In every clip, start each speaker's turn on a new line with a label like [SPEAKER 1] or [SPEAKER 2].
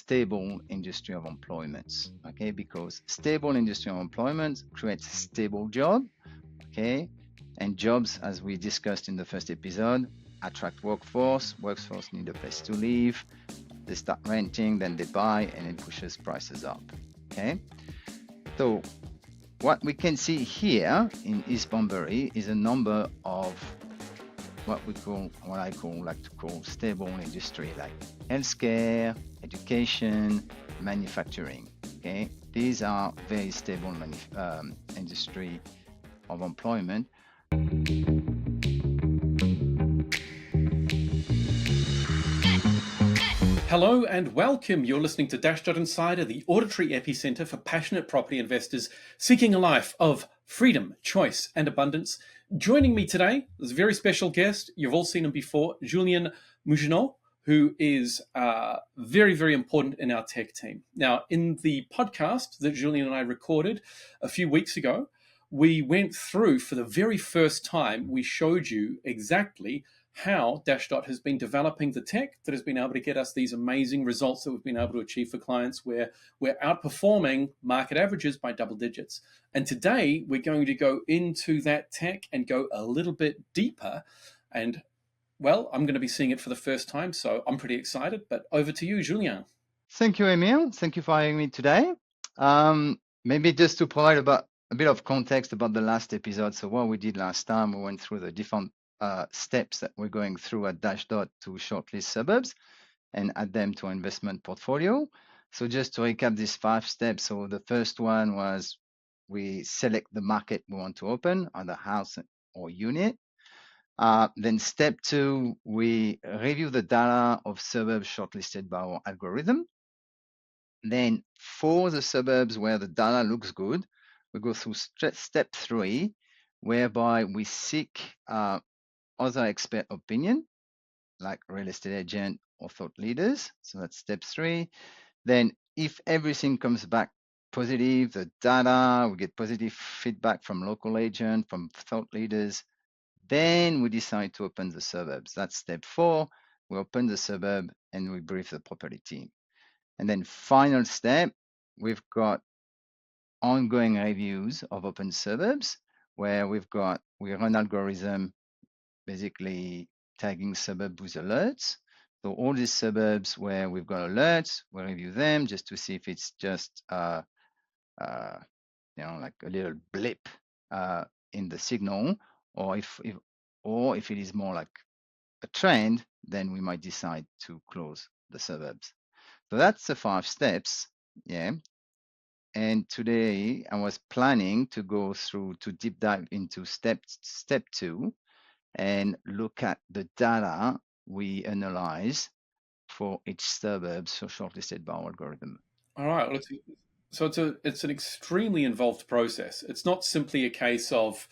[SPEAKER 1] stable industry of employment. Okay, because stable industry of employment creates stable job. Okay, and jobs, as we discussed in the first episode, attract workforce. Workforce need a place to live. They start renting, then they buy, and it pushes prices up. Okay, so what we can see here in East Bunbury is a number of what I like to call stable industry, like healthcare, education, manufacturing. Okay, these are very stable industry of employment.
[SPEAKER 2] Hello and welcome. You're listening to Dashdot Insider, the auditory epicenter for passionate property investors seeking a life of freedom, choice, and abundance. Joining me today is a very special guest. You've all seen him before, Julien Mougenot, who is very, very important in our tech team. Now, in the podcast that Julien and I recorded a few weeks ago, we went through, for the very first time, we showed you exactly how Dashdot has been developing the tech that has been able to get us these amazing results that we've been able to achieve for clients, where we're outperforming market averages by double digits. And today we're going to go into that tech and go a little bit deeper. And well, I'm going to be seeing it for the first time, so I'm pretty excited. But over to you, Julien.
[SPEAKER 1] Thank you, Emile. Thank you for having me today. Maybe just to provide a bit of context about the last episode. So what we did last time, we went through the different steps that we're going through at Dashdot to shortlist suburbs and add them to our investment portfolio. So just to recap these 5 steps. So the first one was we select the market we want to open, either house or unit. Then step 2, we review the data of suburbs shortlisted by our algorithm. Then for the suburbs where the data looks good, we go through step 3, whereby we seek other expert opinion, like real estate agent or thought leaders. So that's step 3. Then if everything comes back positive, the data, we get positive feedback from local agent, from thought leaders, then we decide to open the suburbs. That's step 4. We open the suburb and we brief the property team. And then final step, we've got ongoing reviews of open suburbs, where we run algorithm basically tagging suburb with alerts. So all these suburbs where we've got alerts, we review them just to see if it's just like a little blip in the signal, or if it is more like a trend, then we might decide to close the suburbs. So that's the 5 steps. Yeah. And today I was planning to go through to deep dive into step 2 and look at the data we analyze for each suburb so shortlisted by our algorithm.
[SPEAKER 2] All right. So it's an extremely involved process. It's not simply a case of,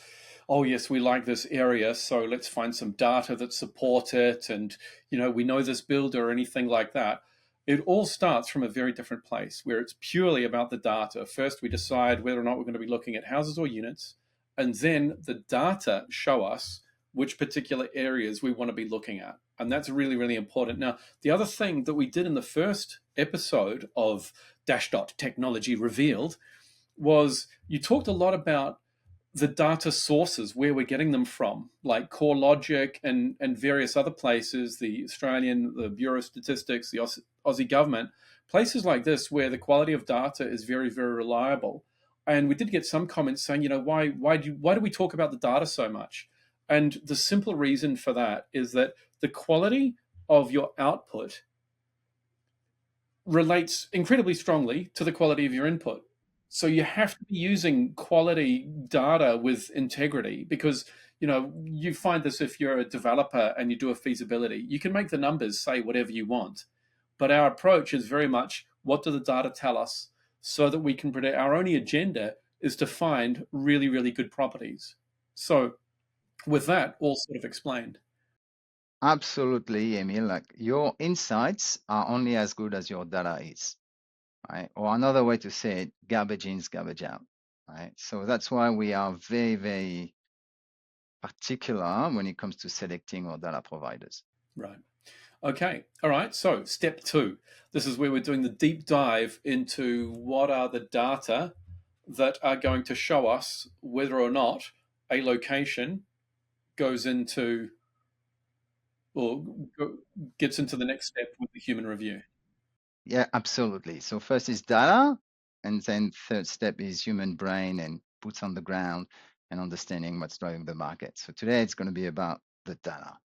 [SPEAKER 2] oh yes, we like this area, so let's find some data that support it, and we know this builder or anything like that. It all starts from a very different place, where it's purely about the data. First, we decide whether or not we're going to be looking at houses or units, and then the data show us which particular areas we want to be looking at. And that's really, really important. Now, the other thing that we did in the first episode of Dashdot Technology Revealed was you talked a lot about the data sources, where we're getting them from, like CoreLogic and various other places, the Bureau of Statistics, the Aussie government, places like this where the quality of data is very, very reliable. And we did get some comments saying, why do we talk about the data so much? And the simple reason for that is that the quality of your output relates incredibly strongly to the quality of your input. So you have to be using quality data with integrity, because you find this if you're a developer and you do a feasibility. You can make the numbers say whatever you want, but our approach is very much, what do the data tell us, so that we can predict. Our only agenda is to find really, really good properties. So with that all sort of explained.
[SPEAKER 1] Absolutely, Emil. Like, your insights are only as good as your data is, right? Or another way to say it, garbage in, garbage out, right? So that's why we are very, very particular when it comes to selecting our data providers.
[SPEAKER 2] Right. Okay. All right. So, step two. This is where we're doing the deep dive into what are the data that are going to show us whether or not a location goes into or gets into the next step with the human review.
[SPEAKER 1] Yeah, absolutely. So first is data, and then third step is human brain and boots on the ground and understanding what's driving the market. So today it's going to be about the data.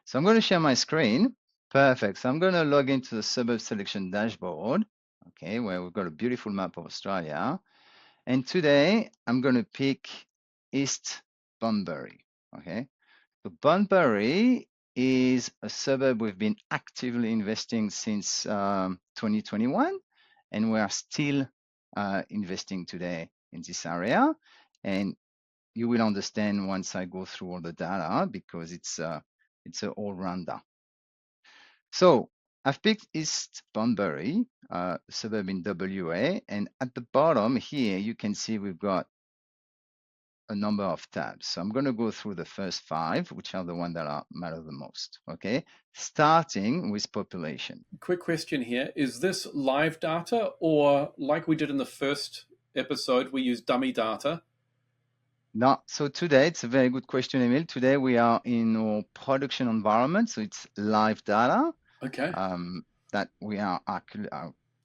[SPEAKER 1] So I'm going to share my screen. Perfect. So I'm going to log into the suburb selection dashboard, okay, where we've got a beautiful map of Australia. And today I'm going to pick East Bunbury, okay? So Bunbury is a suburb we've been actively investing since 2021, and we are still investing today in this area. And you will understand once I go through all the data because it's an all-rounder. So I've picked East Bunbury, suburb in WA, and at the bottom here you can see we've got a number of tabs. So I'm going to go through the first 5, which are the ones that matter the most. Okay, starting with population.
[SPEAKER 2] Quick question here. Is this live data, or like we did in the first episode, we use dummy data?
[SPEAKER 1] Now, so today, it's a very good question, Emil. Today we are in our production environment, so it's live data
[SPEAKER 2] Okay.
[SPEAKER 1] that we are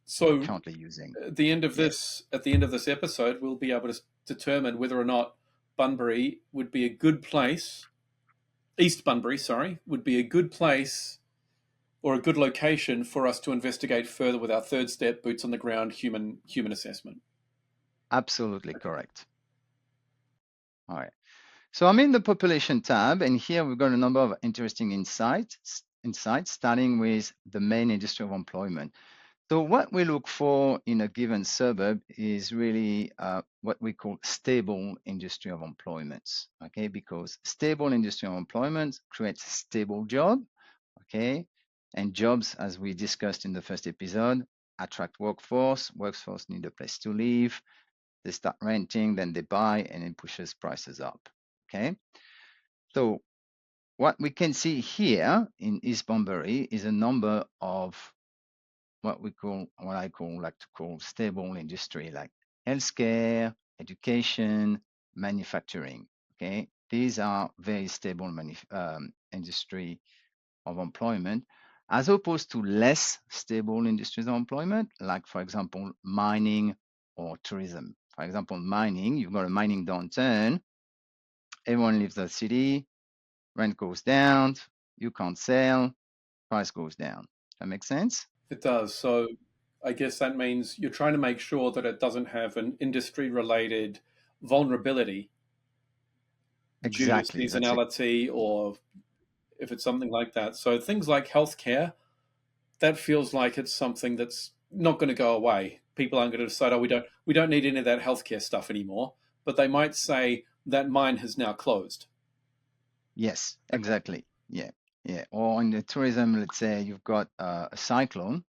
[SPEAKER 2] So
[SPEAKER 1] currently using.
[SPEAKER 2] at the end of
[SPEAKER 1] Yeah,
[SPEAKER 2] this episode, we'll be able to determine whether or not Bunbury would be a good place. East Bunbury, sorry, would be a good place or a good location for us to investigate further with our third step, boots on the ground, human assessment.
[SPEAKER 1] absolutely correct. All right. So I'm in the population tab, and here we've got a number of interesting insights, starting with the main industry of employment. So what we look for in a given suburb is really what we call stable industry of employment, okay? Because stable industry of employment creates stable job, okay? And jobs, as we discussed in the first episode, attract workforce. Workforce need a place to live. They start renting, then they buy, and it pushes prices up, okay? So what we can see here in East Bunbury is a number of what I like to call stable industry, like healthcare, education, manufacturing. Okay, these are very stable industry of employment, as opposed to less stable industries of employment, like for example mining or tourism. For example, mining, you've got a mining downturn, everyone leaves the city, rent goes down, you can't sell, price goes down. That makes sense?
[SPEAKER 2] It does. So I guess that means you're trying to make sure that it doesn't have an industry related vulnerability due to
[SPEAKER 1] Exactly. That's it.
[SPEAKER 2] seasonality or if it's something like that. So things like healthcare, that feels like it's something that's not going to go away. People aren't going to decide, oh, we don't need any of that healthcare stuff anymore. But they might say that mine has now closed.
[SPEAKER 1] Yes,
[SPEAKER 2] Okay.
[SPEAKER 1] exactly. Yeah, yeah. Or in the tourism, let's say you've got a cyclone,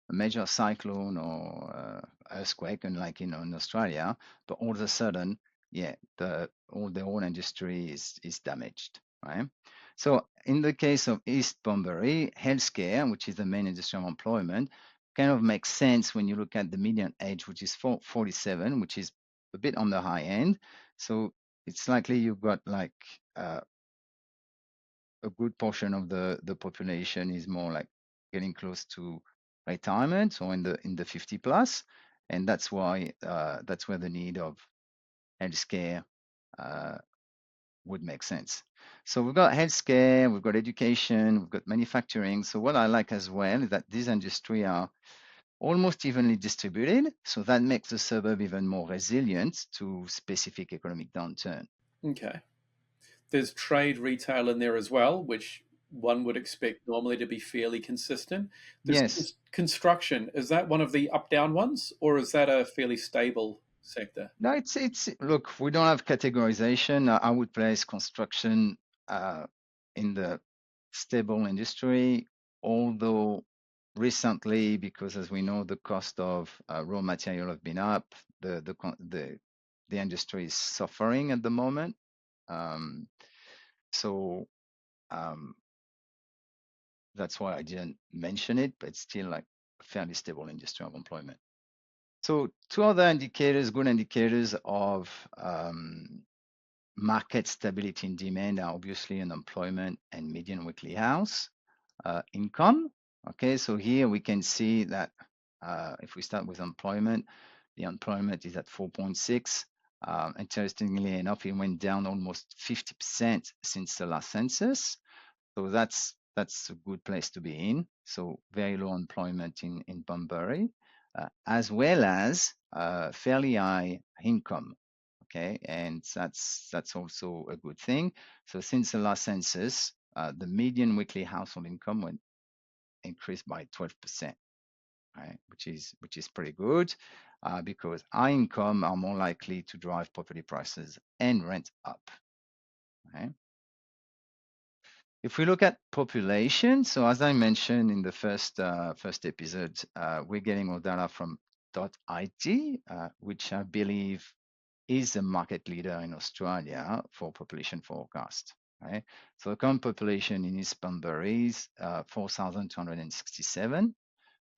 [SPEAKER 1] a major cyclone or earthquake, and like in Australia, but all of a sudden, yeah, the whole industry is damaged, right? So in the case of East Bunbury, healthcare, which is the main industry of employment, kind of makes sense when you look at the median age, which is 47, which is a bit on the high end. So it's likely you've got like uh, a good portion of the population is more like getting close to retirement or in the 50 plus, and that's why that's where the need of healthcare uh, would make sense. So we've got healthcare, we've got education, we've got manufacturing. So what I like as well is that these industries are almost evenly distributed, so that makes the suburb even more resilient to specific economic downturn.
[SPEAKER 2] Okay. There's trade retail in there as well, which one would expect normally to be fairly consistent. There's
[SPEAKER 1] Yes.
[SPEAKER 2] construction. Is that one of the up down ones, or is that a fairly stable sector?
[SPEAKER 1] No, it's look, we don't have categorization. I would place construction uh, in the stable industry, although recently, because as we know, the cost of raw material have been up, the industry is suffering at the moment. Um, so um, that's why I didn't mention it, but it's still like fairly stable industry of employment. So two other indicators, good indicators of market stability and demand are obviously unemployment and median weekly house income. Okay, so here we can see that if we start with employment, the employment is at 4.6. Interestingly enough, it went down almost 50% since the last census. So that's a good place to be in. So very low employment in Bunbury, as well as fairly high income. Okay, and that's also a good thing. So since the last census, the median weekly household income went increased by 12%, right? Which is pretty good, because high income are more likely to drive property prices and rent up. Right? If we look at population, so as I mentioned in the first episode, we're getting our data from .it, which I believe is a market leader in Australia for population forecast. Right? So the current population in East Bunbury is 4,267,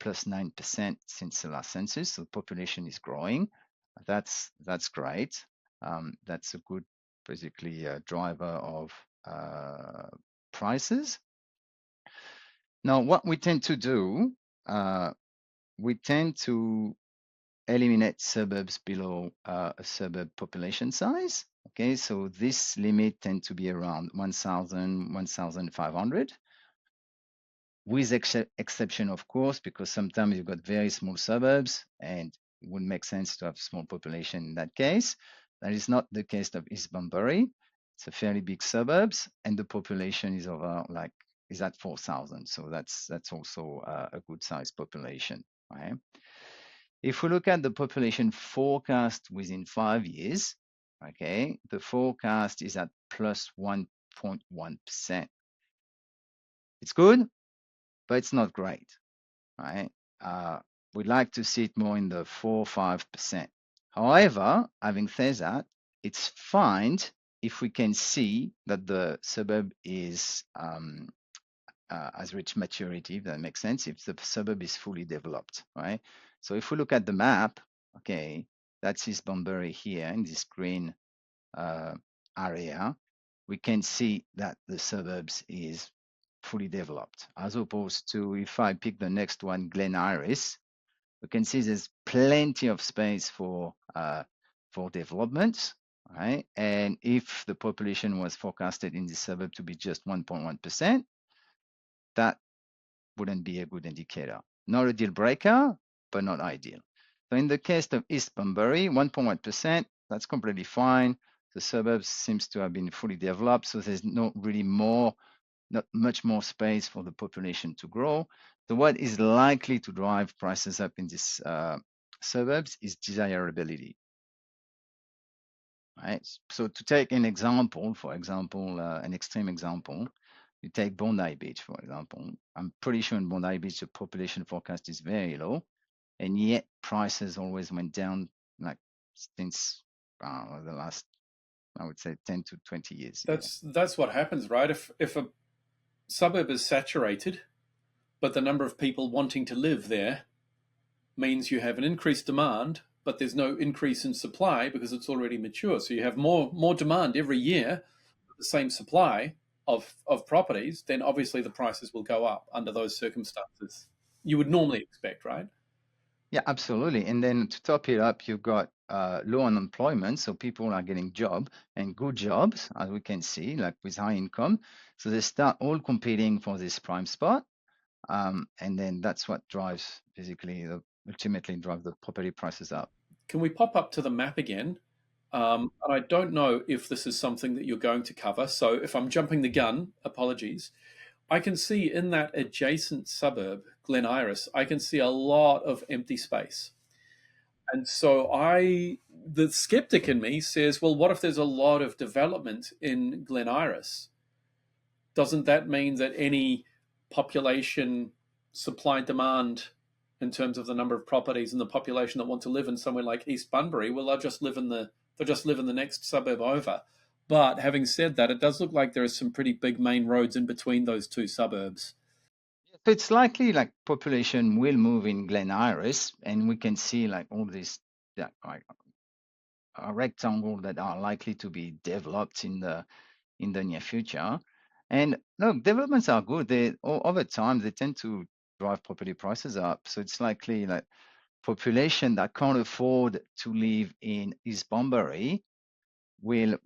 [SPEAKER 1] plus 9% since the last census. So the population is growing. That's great. That's a good, basically, driver of prices. Now, what we tend to do, we tend to eliminate suburbs below a suburb population size. Okay, so this limit tends to be around 1,000, 1,500, with exception, of course, because sometimes you've got very small suburbs and it wouldn't make sense to have small population in that case. That is not the case of East Bunbury. It's a fairly big suburbs, and the population is over is at 4,000. So that's also a good size population, right? If we look at the population forecast within 5 years, okay, the forecast is at plus 1.1%. It's good, but it's not great, right? We'd like to see it more in the 4-5%. However, having said that, it's fine if we can see that the suburb is has reached maturity, if that makes sense, if the suburb is fully developed, right? So if we look at the map, okay, that's East Bunbury here in this green area, we can see that the suburbs is fully developed, as opposed to if I pick the next one, Glen Iris, we can see there's plenty of space for development, right? And if the population was forecasted in the suburb to be just 1.1%, that wouldn't be a good indicator. Not a deal breaker, but not ideal. So in the case of East Bunbury, 1.1%, that's completely fine. The suburbs seems to have been fully developed, so there's not much more space for the population to grow. So what is likely to drive prices up in these suburbs is desirability. Right? So to take an example, for example, an extreme example, you take Bondi Beach, for example. I'm pretty sure in Bondi Beach, the population forecast is very low, and yet prices always went down like since the last, I would say, 10 to 20 years.
[SPEAKER 2] That's what happens, right? If a suburb is saturated, but the number of people wanting to live there means you have an increased demand, but there's no increase in supply because it's already mature. So you have more demand every year, the same supply of properties, then obviously the prices will go up under those circumstances. You would normally expect, right?
[SPEAKER 1] Yeah, absolutely. And then to top it up, you've got low unemployment, so people are getting job and good jobs, as we can see, like with high income. So they start all competing for this prime spot, and then that's what drives ultimately drive the property prices up.
[SPEAKER 2] Can we pop up to the map again? And I don't know if this is something that you're going to cover. So if I'm jumping the gun, apologies. I can see in that adjacent suburb, Glen Iris, I can see a lot of empty space. And so the skeptic in me says, well, what if there's a lot of development in Glen Iris? Doesn't that mean that any population supply demand in terms of the number of properties and the population that want to live in somewhere like East Bunbury, well, they'll just live in the next suburb over. But having said that, it does look like there are some pretty big main roads in between those two suburbs.
[SPEAKER 1] it's likely like population will move in Glen Iris, and we can see like all these like, rectangle that are likely to be developed in the near future. And look, developments are good. Over time they tend to drive property prices up. So it's likely like population that can't afford to live in East Bunbury will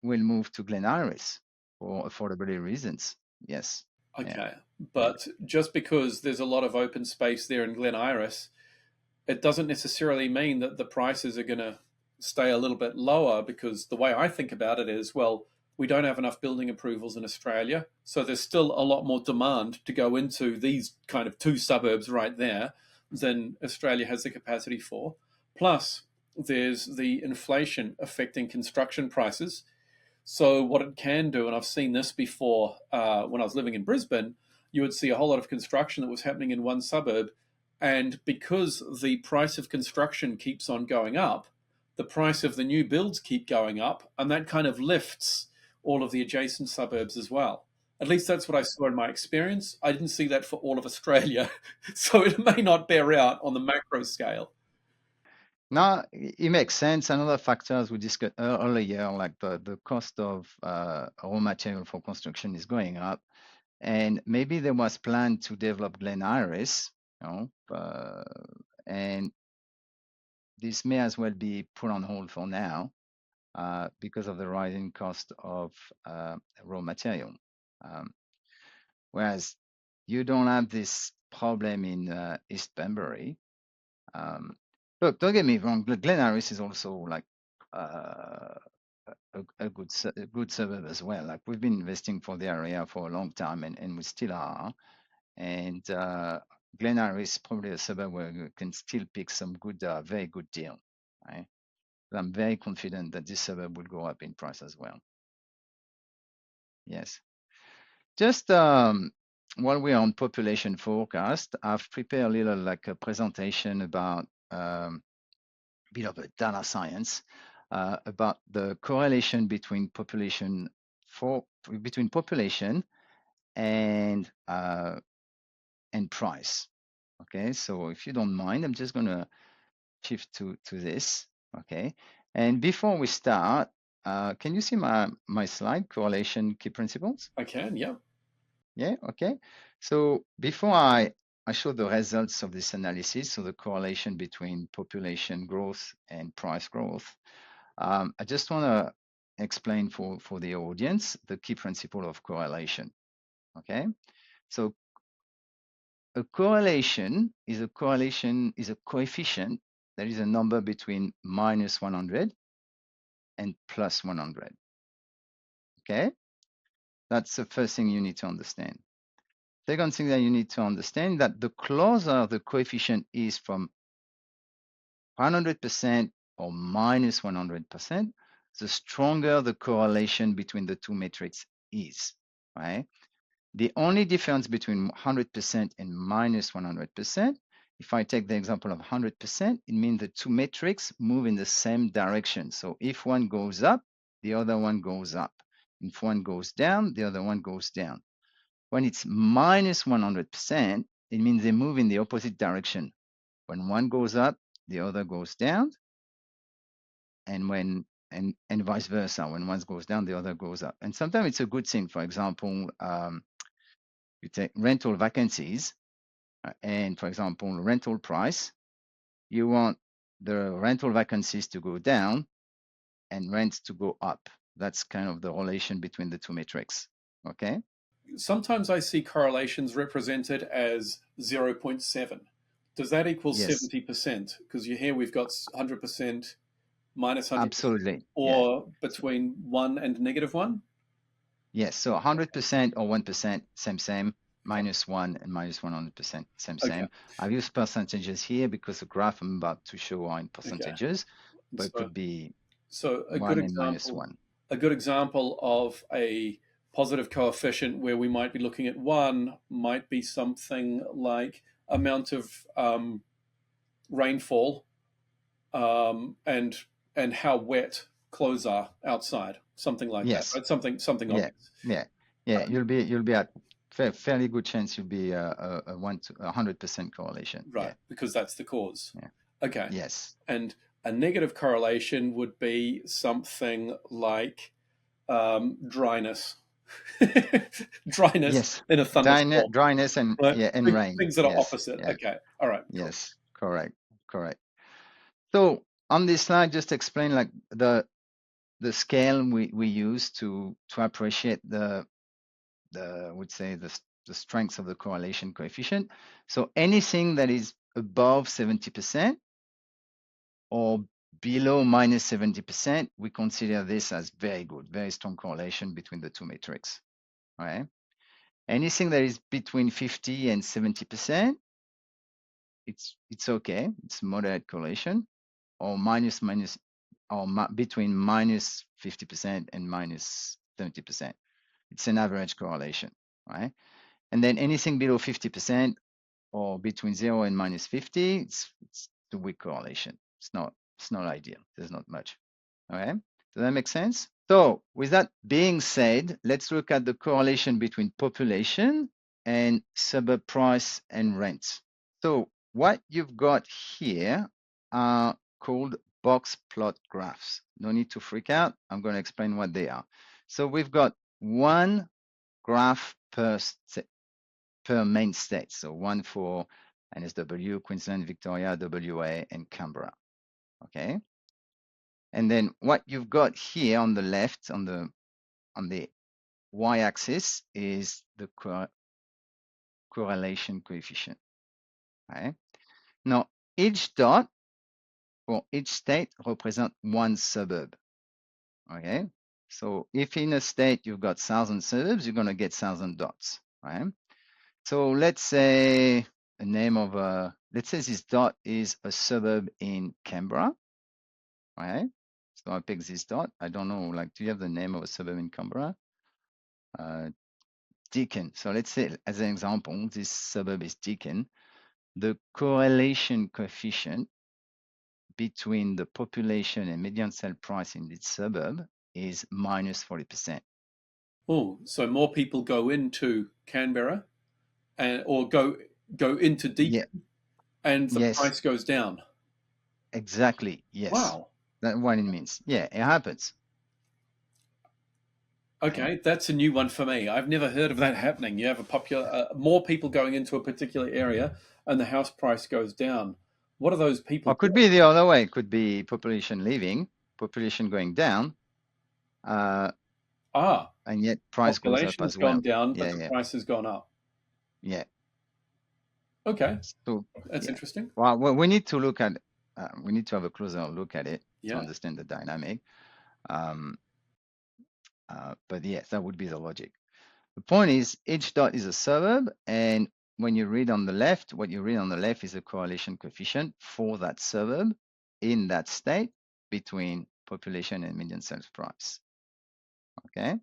[SPEAKER 1] move to Glen Iris for affordability reasons. Yes. Yeah.
[SPEAKER 2] Okay,
[SPEAKER 1] Yeah.
[SPEAKER 2] but just because there's a lot of open space there in Glen Iris, it doesn't necessarily mean that the prices are going to stay a little bit lower, because the way I think about it is, well, we don't have enough building approvals in Australia, so there's still a lot more demand to go into these kind of two suburbs right there than Australia has the capacity for. Plus, there's the inflation affecting construction prices. So what it can do, and I've seen this before when I was living in Brisbane, you would see a whole lot of construction that was happening in one suburb, and because the price of construction keeps on going up, the price of the new builds keep going up, and that kind of lifts all of the adjacent suburbs as well. At least that's what I saw in my experience. I didn't see that for all of Australia, so it may not bear out on the macro scale.
[SPEAKER 1] Now, it makes sense. Another factor, as we discussed earlier, like the cost of raw material for construction is going up, and maybe there was plan to develop Glen Iris, and this may as well be put on hold for now because of the rising cost of raw material. Um, Whereas you don't have this problem in East Bunbury. Look, don't get me wrong, Glen Iris is also like uh, a good suburb as well. Like we've been investing for the area for a long time, and we still are. And Glen Iris is probably a suburb where you can still pick some good, very good deal. Right? I'm very confident that this suburb will go up in price as well. Yes. Just while we're on population forecast, I've prepared a little like a presentation about a bit of a data science about the correlation between between population and price. Okay, so if you don't mind, I'm just gonna shift to this. Okay, and before we start, can you see my slide, correlation key principles?
[SPEAKER 2] I can, yeah.
[SPEAKER 1] Yeah, okay. So before I show the results of this analysis, so the correlation between population growth and price growth, I just want to explain for the audience the key principle of correlation. Okay, so a correlation is a coefficient that is a number between minus 100 and plus 100. Okay, that's the first thing you need to understand. Second thing that you need to understand that the closer the coefficient is from 100% or minus 100%, the stronger the correlation between the two metrics is, right? The only difference between 100% and minus 100%, if I take the example of 100%, it means the two metrics move in the same direction. So if one goes up, the other one goes up. If one goes down, the other one goes down. When it's minus 100%, it means they move in the opposite direction. When one goes up, the other goes down, and vice versa. When one goes down, the other goes up. And sometimes it's a good thing. For example, you take rental vacancies, and for example, rental price. You want the rental vacancies to go down and rents to go up. That's kind of the relation between the two metrics. Okay.
[SPEAKER 2] Sometimes I see correlations represented as zero point 0.7. Does that equal
[SPEAKER 1] Yes.
[SPEAKER 2] 70%? Because here we've got 100%, minus 100%,
[SPEAKER 1] Absolutely. Yeah.
[SPEAKER 2] or between 1 and -1?
[SPEAKER 1] Yes. So 100% or 1%, same. Minus 1 and minus 100%,
[SPEAKER 2] Okay.
[SPEAKER 1] same. I've used percentages here because the graph I'm about to show are in
[SPEAKER 2] Okay.
[SPEAKER 1] percentages, but it
[SPEAKER 2] So,
[SPEAKER 1] could be
[SPEAKER 2] so
[SPEAKER 1] 1 and minus 1.
[SPEAKER 2] a good example of a positive coefficient where we might be looking at 1 might be something like amount of rainfall, and how wet clothes are outside, something like that,
[SPEAKER 1] Yes.
[SPEAKER 2] right? Something
[SPEAKER 1] Yeah.
[SPEAKER 2] obvious.
[SPEAKER 1] Yeah. Yeah. You'll be at fairly good chance you'll be a 100% correlation.
[SPEAKER 2] Right,
[SPEAKER 1] Yeah.
[SPEAKER 2] because that's the cause.
[SPEAKER 1] Yeah.
[SPEAKER 2] Okay.
[SPEAKER 1] Yes.
[SPEAKER 2] And a negative correlation would be something like dryness. Dryness
[SPEAKER 1] Yes.
[SPEAKER 2] in a thunderstorm,
[SPEAKER 1] Dryness and
[SPEAKER 2] right?
[SPEAKER 1] yeah, and rain.
[SPEAKER 2] Things that are
[SPEAKER 1] Yes.
[SPEAKER 2] opposite.
[SPEAKER 1] Yeah.
[SPEAKER 2] Okay. All right. Cool.
[SPEAKER 1] Yes. Correct. Correct. So on this slide, just explain like the scale we use to appreciate the would say the strengths of the correlation coefficient. So anything that is above 70% or below minus 70%, we consider this as very good, very strong correlation between the two metrics. Right? Anything that is between 50 and 70%, it's okay. It's moderate correlation, or between minus 50% and minus 70%. It's an average correlation, right? And then anything below 50% or between 0 and minus 50, it's the weak correlation. It's not ideal. There's not much. All right. Does that make sense? So with that being said, let's look at the correlation between population and suburb price and rents. So what you've got here are called box plot graphs. No need to freak out. I'm going to explain what they are. So we've got one graph per main state. So one for NSW, Queensland, Victoria, WA, and Canberra. Okay. And then what you've got here on the left, on the y-axis, is the correlation coefficient. Right? Now, each dot for each state represents one suburb. Okay. So if in a state you've got 1,000 suburbs, you're going to get 1,000 dots. Right? So let's say let's say this dot is a suburb in Canberra. Right? So I pick this dot. I don't know, like, do you have the name of a suburb in Canberra? Deakin. So let's say, as an example, this suburb is Deakin. The correlation coefficient between the population and median sale price in this suburb is minus 40%.
[SPEAKER 2] Oh, so more people go into Canberra or go into Deakin,
[SPEAKER 1] Yeah.
[SPEAKER 2] and the
[SPEAKER 1] Yes.
[SPEAKER 2] price goes down.
[SPEAKER 1] Exactly. Yes.
[SPEAKER 2] Wow.
[SPEAKER 1] That's what it means. Yeah, it happens.
[SPEAKER 2] Okay, that's a new one for me. I've never heard of that happening. You have more people going into a particular area, and the house price goes down. What are those people
[SPEAKER 1] Or could be the other way. It could be population leaving, population going down, and yet price goes up
[SPEAKER 2] population's
[SPEAKER 1] as well.
[SPEAKER 2] gone down, but
[SPEAKER 1] Yeah,
[SPEAKER 2] the
[SPEAKER 1] yeah,
[SPEAKER 2] price has gone up.
[SPEAKER 1] yeah.
[SPEAKER 2] Okay,
[SPEAKER 1] So
[SPEAKER 2] that's
[SPEAKER 1] yeah.
[SPEAKER 2] interesting.
[SPEAKER 1] Well, we need to look at. We need to have a closer look at it to
[SPEAKER 2] Yeah.
[SPEAKER 1] understand the dynamic. But yes, that would be the logic. The point is, each dot is a suburb, and when you read on the left, what you read on the left is a correlation coefficient for that suburb in that state between population and median sales price. Okay.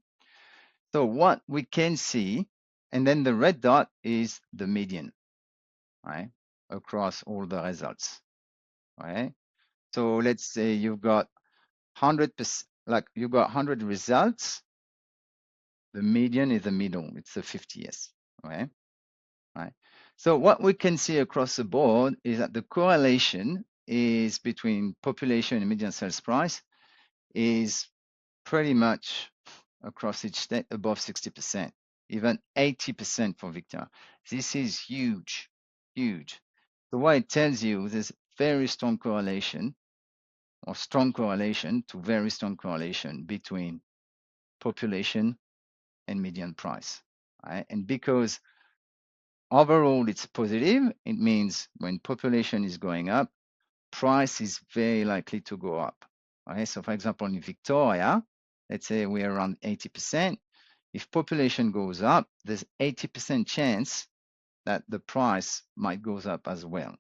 [SPEAKER 1] So what we can see, and then the red dot is the median, right, across all the results, right? So let's say you've got 100%, like you've got 100 results. The median is the middle, it's the 50th, right? Right. So what we can see across the board is that the correlation is between population and median sales price is pretty much across each state above 60%, even 80% for Victoria. This is huge, huge. So what it tells you is very strong correlation or strong correlation to very strong correlation between population and median price. Right? And because overall it's positive, it means when population is going up, price is very likely to go up. Okay, so for example, in Victoria, let's say we're around 80%. If population goes up, there's 80% chance that the price might goes up as well.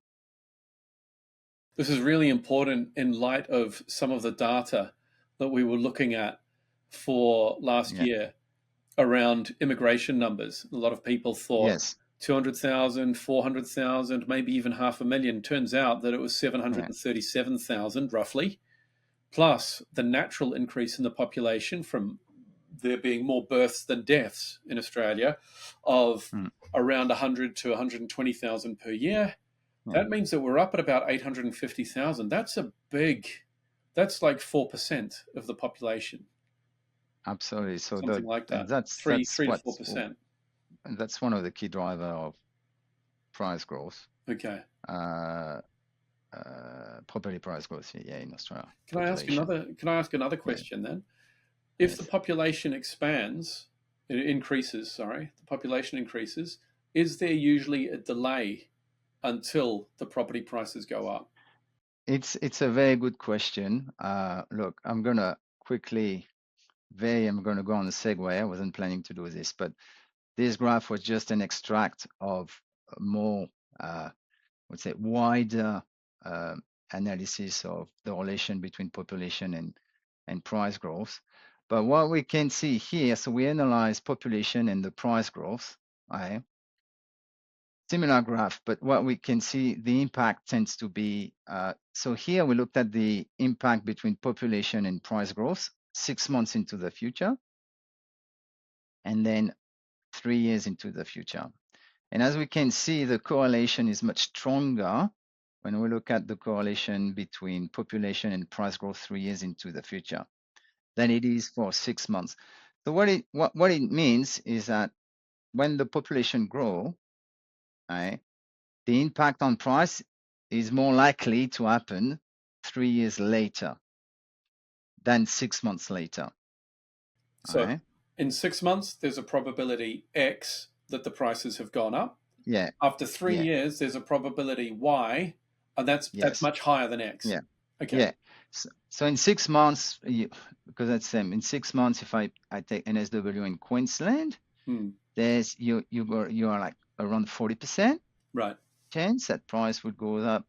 [SPEAKER 2] This is really important in light of some of the data that we were looking at for last year around immigration numbers. A lot of people thought
[SPEAKER 1] Yes.
[SPEAKER 2] 200,000, 400,000, maybe even 500,000. Turns out that it was 737,000 roughly, plus the natural increase in the population from there being more births than deaths in Australia, of around 100 to 120,000 per year. That means that we're up at about 850,000. That's like 4% of the population.
[SPEAKER 1] Absolutely. So
[SPEAKER 2] Something like that.
[SPEAKER 1] that's
[SPEAKER 2] 3 to 4%.
[SPEAKER 1] That's one of the key driver of price growth.
[SPEAKER 2] Okay.
[SPEAKER 1] Property price growth, yeah, in Australia.
[SPEAKER 2] Can I ask another question then? If the population increases, the population increases, is there usually a delay until the property prices go up?
[SPEAKER 1] It's a very good question. Look, I'm gonna go on a segue. I wasn't planning to do this, but this graph was just an extract of more, let's say, wider analysis of the relation between population and price growth. But what we can see here, so we analyze population and the price growth, right? Similar graph, but what we can see, the impact tends to be, so here we looked at the impact between population and price growth 6 months into the future, and then 3 years into the future. And as we can see, the correlation is much stronger when we look at the correlation between population and price growth 3 years into the future than it is for 6 months. So what it means is that when the population grow, right, the impact on price is more likely to happen 3 years later than 6 months later.
[SPEAKER 2] So
[SPEAKER 1] right?
[SPEAKER 2] in 6 months, there's a probability X that the prices have gone up.
[SPEAKER 1] Yeah.
[SPEAKER 2] After 3 years, there's a probability Y, and that's much higher than X.
[SPEAKER 1] Yeah.
[SPEAKER 2] Okay.
[SPEAKER 1] Yeah. So in 6 months, because that's same. In 6 months, if I take NSW in Queensland, there's you are like around 40%
[SPEAKER 2] right
[SPEAKER 1] chance that price would go up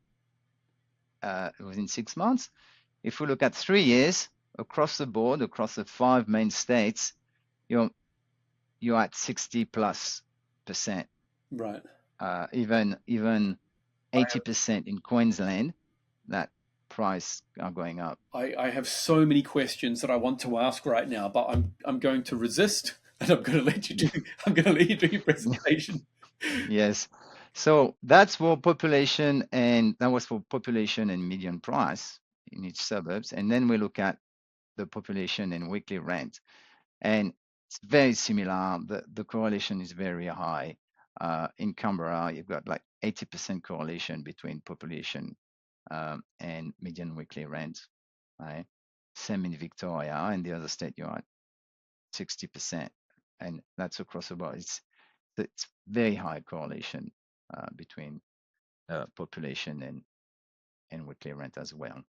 [SPEAKER 1] within 6 months. If we look at 3 years across the board, across the 5 main states, you're at 60+%.
[SPEAKER 2] Right.
[SPEAKER 1] Even 80% in Queensland, that price are going up.
[SPEAKER 2] I have so many questions that I want to ask right now, but I'm going to resist, and I'm going to let you do your presentation.
[SPEAKER 1] Yes. So that's for population, and that was for population and median price in each suburbs. And then we look at the population and weekly rent. And it's very similar. The correlation is very high. In Canberra, you've got like 80% correlation between population and median weekly rent. Right? Same in Victoria, and the other state you're at 60%. And that's across the board. It's very high correlation between population and weekly rent as well.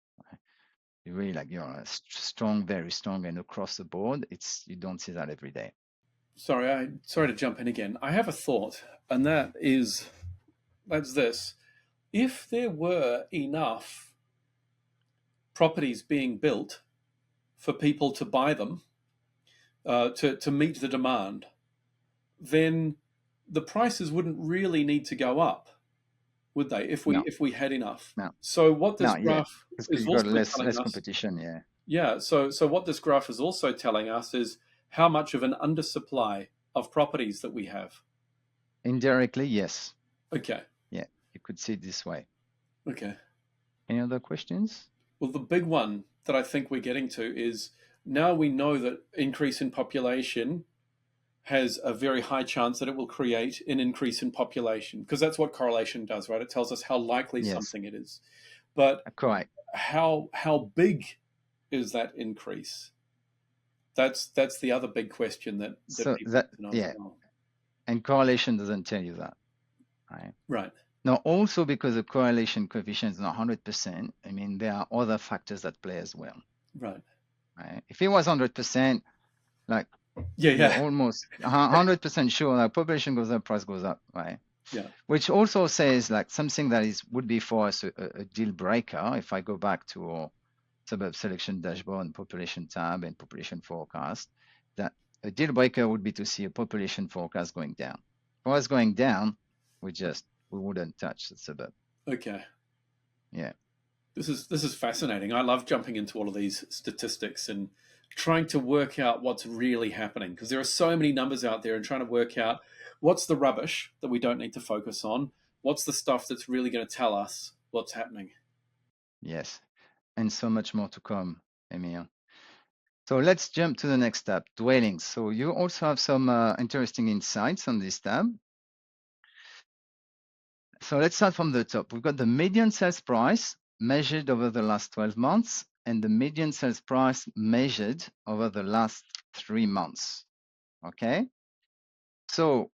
[SPEAKER 1] You really you're strong, very strong, and across the board, you don't see that every day.
[SPEAKER 2] Sorry to jump in again. I have a thought, and that's this: if there were enough properties being built for people to buy them to meet the demand, then the prices wouldn't really need to go up, would they? If we had enough.
[SPEAKER 1] No.
[SPEAKER 2] So what this graph
[SPEAKER 1] is also less competition. Yeah.
[SPEAKER 2] Yeah. So what this graph is also telling us is how much of an undersupply of properties that we have.
[SPEAKER 1] Indirectly, yes.
[SPEAKER 2] Okay.
[SPEAKER 1] Yeah, you could see it this way.
[SPEAKER 2] Okay.
[SPEAKER 1] Any other questions?
[SPEAKER 2] Well, the big one that I think we're getting to is now we know that increase in population has a very high chance that it will create an increase in population, because that's what correlation does, right? It tells us how likely something it is. But
[SPEAKER 1] correct.
[SPEAKER 2] How big is that increase? That's the other big question that people want to know as well.
[SPEAKER 1] And correlation doesn't tell you that, right?
[SPEAKER 2] Right.
[SPEAKER 1] Now, also because the correlation coefficient is not 100%, I mean, there are other factors that play as well.
[SPEAKER 2] Right.
[SPEAKER 1] Right. If it was 100%, like almost 100% sure, like population goes up, price goes up, right?
[SPEAKER 2] Yeah.
[SPEAKER 1] Which also says like something that would be for us a deal breaker. If I go back to our suburb selection dashboard and population tab and population forecast, that a deal breaker would be to see a population forecast going down. If it was going down, we wouldn't touch the suburb.
[SPEAKER 2] Okay.
[SPEAKER 1] Yeah.
[SPEAKER 2] This is fascinating. I love jumping into all of these statistics and trying to work out what's really happening, because there are so many numbers out there, and trying to work out what's the rubbish that we don't need to focus on, what's the stuff that's really going to tell us what's happening.
[SPEAKER 1] Yes, and so much more to come, Emil. So let's jump to the next tab, dwellings. So you also have some interesting insights on this tab. So let's start from the top. We've got the median sales price measured over the last 12 months and the median sales price measured over the last 3 months. Okay. So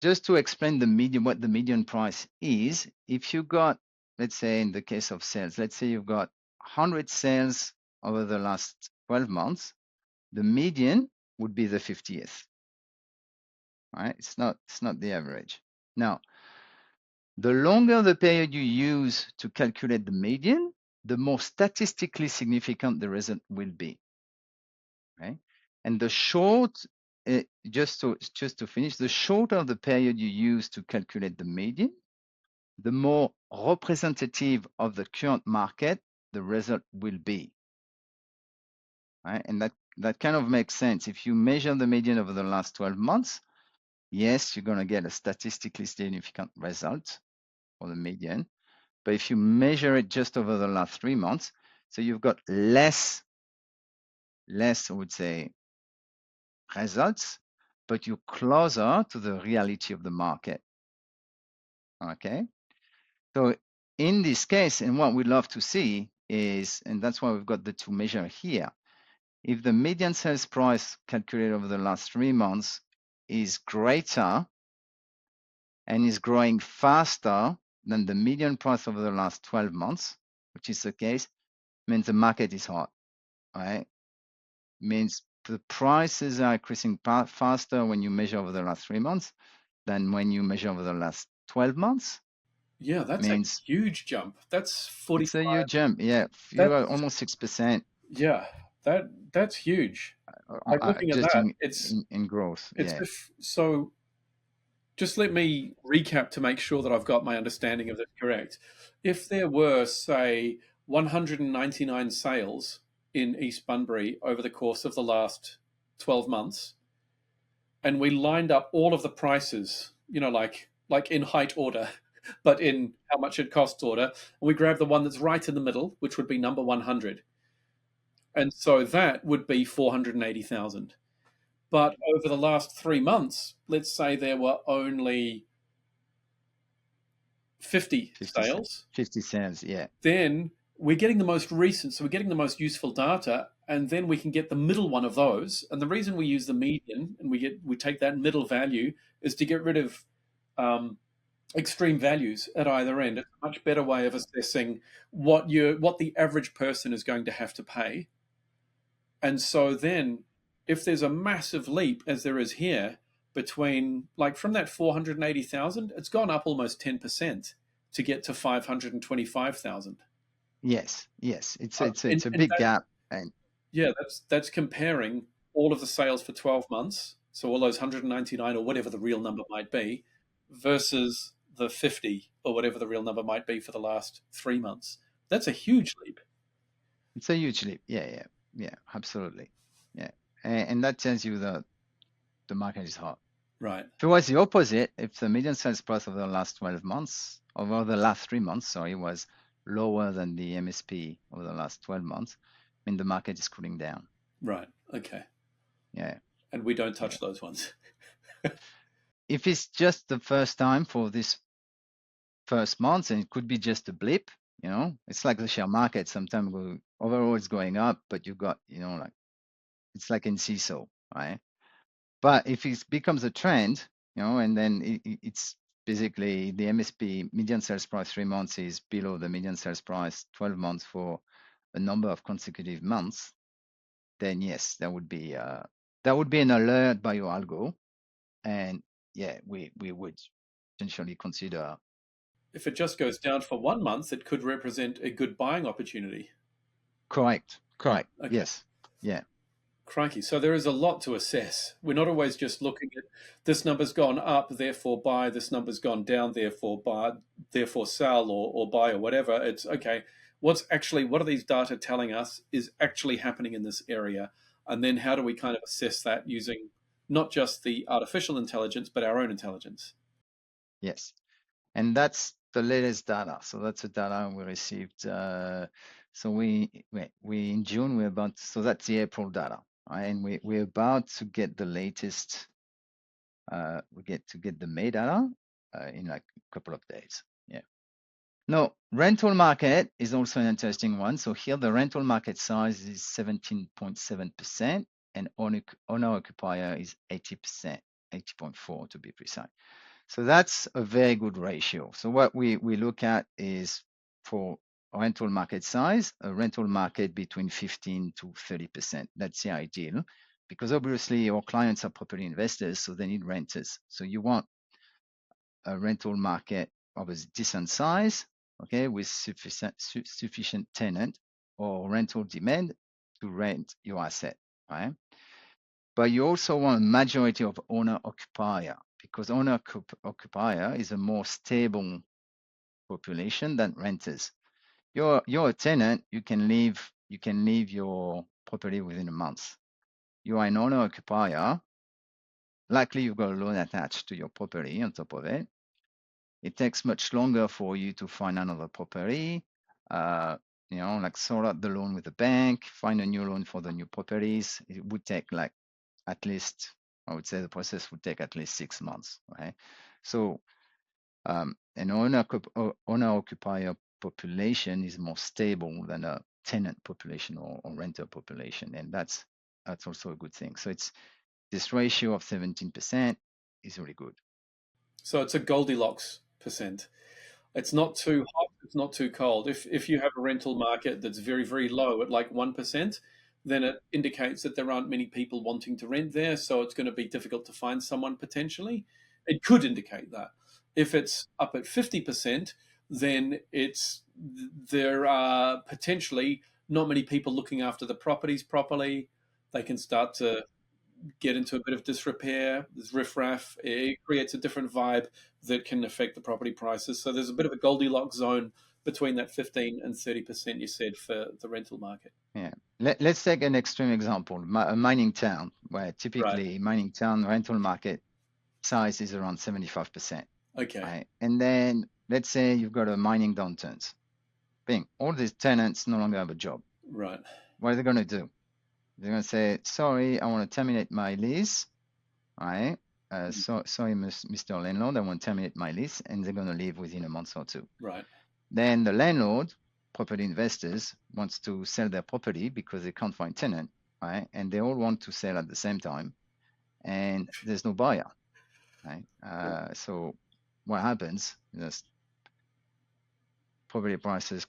[SPEAKER 1] just to explain the median, what the median price is, if you got, let's say in the case of sales, let's say you've got 100 sales over the last 12 months, the median would be the 50th. Right? It's not the average. Now, the longer the period you use to calculate the median, the more statistically significant the result will be. Right? And the short, just to finish, the shorter the period you use to calculate the median, the more representative of the current market the result will be. Right? And that kind of makes sense. If you measure the median over the last 12 months, yes, you're going to get a statistically significant result for the median. But if you measure it just over the last 3 months, so you've got less, I would say, results, but you're closer to the reality of the market. Okay. So in this case, and what we'd love to see is, and that's why we've got the two measure here, if the median sales price calculated over the last 3 months is greater and is growing faster than the median price over the last 12 months, which is the case, means the market is hot, right? Means the prices are increasing faster when you measure over the last 3 months than when you measure over the last 12 months.
[SPEAKER 2] Yeah, that's a
[SPEAKER 1] Means
[SPEAKER 2] huge jump. That's
[SPEAKER 1] it's a
[SPEAKER 2] 45.
[SPEAKER 1] huge jump. Yeah, you are
[SPEAKER 2] That's
[SPEAKER 1] almost 6%
[SPEAKER 2] yeah, that's huge. Like looking at
[SPEAKER 1] just
[SPEAKER 2] that,
[SPEAKER 1] in growth.
[SPEAKER 2] it's
[SPEAKER 1] Yeah,
[SPEAKER 2] if so. Just let me recap to make sure that I've got my understanding of this correct. If there were, say, 199 sales in East Bunbury over the course of the last 12 months, and we lined up all of the prices, like in height order, but in how much it costs order, and we grab the one that's right in the middle, which would be number 100. And so that would be 480,000. But over the last 3 months, let's say there were only 50
[SPEAKER 1] 50 cents.
[SPEAKER 2] sales,
[SPEAKER 1] 50 cents. Yeah.
[SPEAKER 2] then we're getting the most recent, so we're getting the most useful data, and then we can get the middle one of those. And the reason we use the median and we take that middle value is to get rid of extreme values at either end. It's a much better way of assessing what the average person is going to have to pay. And so then, if there's a massive leap, as there is here, between like from that 480,000, it's gone up almost 10% to get to 525,000.
[SPEAKER 1] Yes. Yes. It's
[SPEAKER 2] Uh,
[SPEAKER 1] it's
[SPEAKER 2] and
[SPEAKER 1] it's a
[SPEAKER 2] and
[SPEAKER 1] big gap. And
[SPEAKER 2] yeah, that's comparing all of the sales for 12 months, so all those 199 or whatever the real number might be, versus the 50 or whatever the real number might be for the last 3 months. That's a huge leap.
[SPEAKER 1] it's a huge leap. Yeah. Yeah. Absolutely. Yeah. And that tells you that the market is hot.
[SPEAKER 2] Right.
[SPEAKER 1] If it was the opposite, if the median sales price over the last 12 months, over the last 3 months, sorry, was lower than the MSP over the last 12 months, I mean, the market is cooling down.
[SPEAKER 2] Right. Okay.
[SPEAKER 1] Yeah.
[SPEAKER 2] And we don't
[SPEAKER 1] Yeah.
[SPEAKER 2] touch those ones.
[SPEAKER 1] If it's just the first time for this first month, and it could be just a blip, it's like the share market. Sometimes overall it's going up, but you've got, like it's like in seesaw, right? But if it becomes a trend, and then it's basically the MSP median sales price 3 months is below the median sales price 12 months for a number of consecutive months, then yes, that would be an alert by your algo, and yeah, we would potentially consider.
[SPEAKER 2] If it just goes down for 1 month, it could represent a good buying opportunity.
[SPEAKER 1] Correct.
[SPEAKER 2] Right. Okay.
[SPEAKER 1] Yes. Yeah.
[SPEAKER 2] Crikey. So there is a lot to assess. We're not always just looking at this number's gone up, therefore buy, this number's gone down, therefore buy, therefore sell or buy or whatever. It's okay, what are these data telling us is actually happening in this area? And then how do we kind of assess that using not just the artificial intelligence, but our own intelligence?
[SPEAKER 1] Yes. And that's the latest data. So that's the data we received. So we in June we're about, so that's the April data, right? And we're about to get the latest. We get to get the May data in like a couple of days. Yeah. No, rental market is also an interesting one. So here the rental market size is 17.7%, and owner occupier is 80%, 80.4 to be precise. So that's a very good ratio. So what we look at is for rental market size, a rental market between 15 to 30%. That's the ideal, because obviously our clients are property investors, so they need renters. So you want a rental market of a decent size, okay, with sufficient tenant or rental demand to rent your asset, right? But you also want a majority of owner occupier, because owner occupier is a more stable population than renters. You're a tenant, you can leave your property within a month. You are an owner occupier, likely you've got a loan attached to your property on top of it. It takes much longer for you to find another property, like sort out the loan with the bank, find a new loan for the new properties. It would take like at least, I would say the process would take at least 6 months, right? So an owner-occupier population is more stable than a tenant population or renter population, and that's also a good thing. So it's this ratio of 17% is really good.
[SPEAKER 2] So it's a Goldilocks percent. It's not too hot, it's not too cold. If you have a rental market that's very, very low at like 1%, then it indicates that there aren't many people wanting to rent there, so it's going to be difficult to find someone potentially. It could indicate that. If it's up at 50%, then there are potentially not many people looking after the properties properly. They can start to get into a bit of disrepair. There's riffraff. It creates a different vibe that can affect the property prices. So there's a bit of a Goldilocks zone between that 15 and 30% you said for the rental market.
[SPEAKER 1] Yeah. Let's take an extreme example, a mining town, where
[SPEAKER 2] Right.
[SPEAKER 1] typically mining town rental market size is around 75%.
[SPEAKER 2] Okay.
[SPEAKER 1] Right? And then let's say you've got a mining downturns. Bing, all these tenants no longer have a job.
[SPEAKER 2] Right.
[SPEAKER 1] What are they going to do? They're going to say, sorry, I want to terminate my lease. Right? Sorry, Mr. Landlord, I want to terminate my lease. And they're going to leave within a month or two.
[SPEAKER 2] Right.
[SPEAKER 1] Then the landlord, property investors, wants to sell their property because they can't find tenant. Right? And they all want to sell at the same time. And there's no buyer. Right? So what happens? Property prices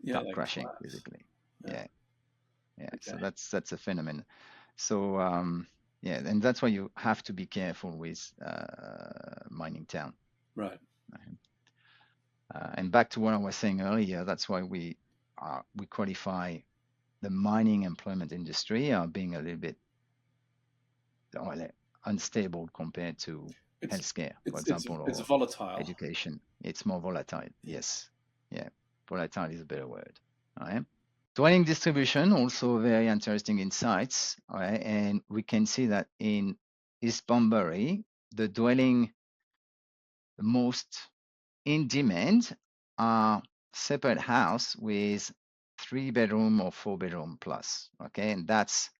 [SPEAKER 2] Yeah,
[SPEAKER 1] start
[SPEAKER 2] they
[SPEAKER 1] crashing,
[SPEAKER 2] collapse.
[SPEAKER 1] basically.
[SPEAKER 2] Yeah.
[SPEAKER 1] Yeah. So
[SPEAKER 2] Okay.
[SPEAKER 1] that's a phenomenon. So yeah, and that's why you have to be careful with mining town.
[SPEAKER 2] Right.
[SPEAKER 1] And back to what I was saying earlier, that's why we qualify the mining employment industry being a little bit unstable compared to
[SPEAKER 2] It's
[SPEAKER 1] healthcare, for
[SPEAKER 2] it's it's
[SPEAKER 1] example,
[SPEAKER 2] it's
[SPEAKER 1] or
[SPEAKER 2] volatile.
[SPEAKER 1] education. It's more volatile.
[SPEAKER 2] Yeah.
[SPEAKER 1] Yes. Yeah. Volatile is a better word. All right. Dwelling distribution, also very interesting insights. All right. And we can see that in East Bunbury, the dwelling most in demand are separate house with 3 bedroom or 4 bedroom plus. Okay. And that's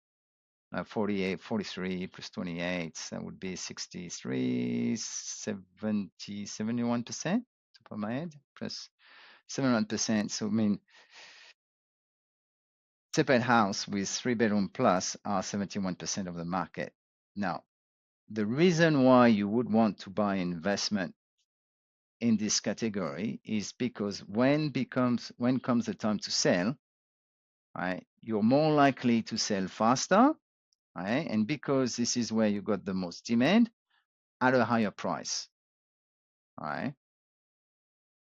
[SPEAKER 1] 48, 43 plus 28, that would be 63, 70, 71%, top of my head, plus 71%. So, I mean, separate house with 3 bedroom plus are 71% of the market. Now, the reason why you would want to buy investment in this category is because when comes the time to sell, right, you're more likely to sell faster, right? And because this is where you got the most demand at a higher price, right?